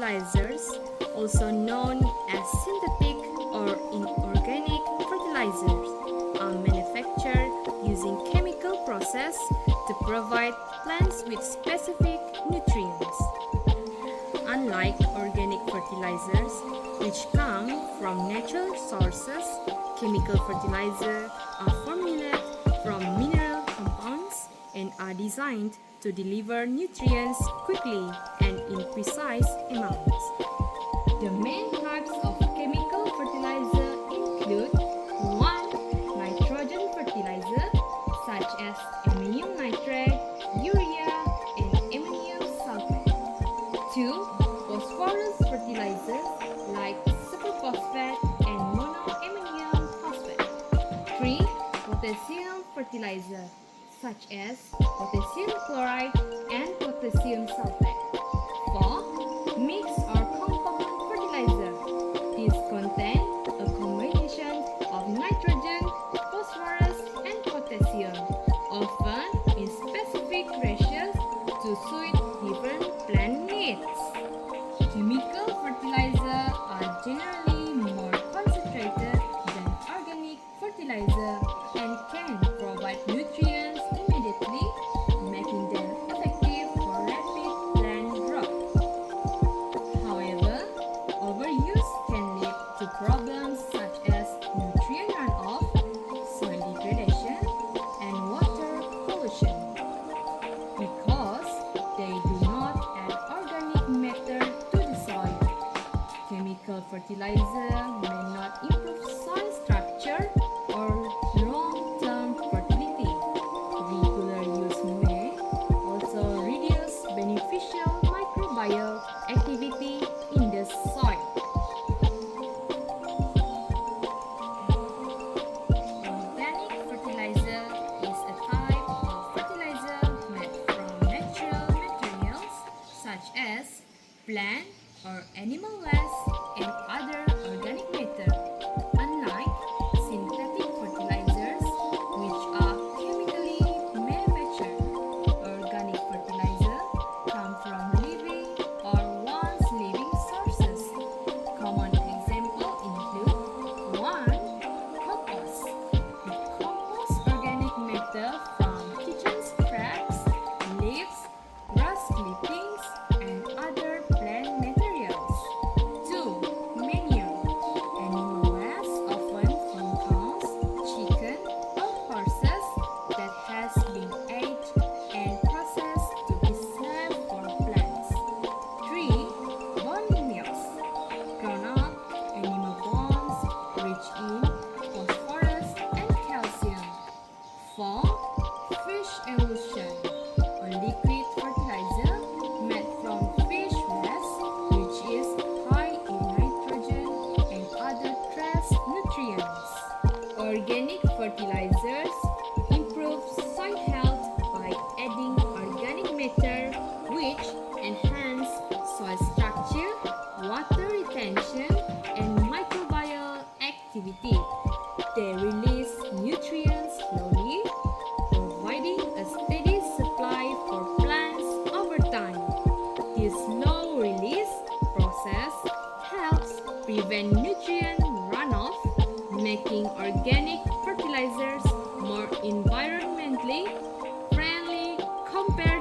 fertilizers, also known as synthetic or inorganic fertilizers, are manufactured using chemical process to provide plants with specific nutrients. Unlike organic fertilizers, which come from natural sources, chemical fertilizers are formulated from mineral compounds and are designed to deliver nutrients quickly and in precise amounts. The main types of chemical fertilizer include 1. Nitrogen fertilizer such as ammonium nitrate, urea, and ammonium sulfate. 2. Phosphorus fertilizers like superphosphate and monoammonium phosphate. 3. Potassium fertilizer such as potassium chloride and potassium sulfate. 4. Mix or compound fertilizer. These contain a combination of nitrogen, phosphorus, and potassium, often in specific ratios to suit different plant needs. Chemical fertilizers are generally more concentrated than organic fertilizer and can provide nutrients immediately, making them effective for rapid plant growth. However, overuse can lead to problems such as nutrient runoff, soil degradation, and water pollution. Because they do not add organic matter to the soil, chemical fertilizer may not improve soil structure or long-term fertility. Regular use may also reduce beneficial microbial activity in the soil. Organic fertilizer is a type of fertilizer made from natural materials such as plant or animal waste and other organic matter. Unlike synthetic fertilizers, which are chemically manufactured, organic fertilizer come from living or once living sources. Common examples include 1. Compost. We compost organic matter from kitchen scraps, leaves, grass clippings, and other plant materials. 2. Manure. Animal waste often from cows, chicken, or horses that has been aged and processed to be safe for plants. 3. Bone meals. Ground-up animal bones rich in phosphorus and calcium. 4. Fish emulsion, a liquid fertilizer made from fish waste, which is high in nitrogen and other trace nutrients. Organic fertilizers improve soil health by adding organic matter, which enhance soil structure, water retention, and microbial activity. They release nutrients slowly, providing a steady supply for plants over time. This slow release process helps prevent nutrient runoff, making organic fertilizers more environmentally friendly compared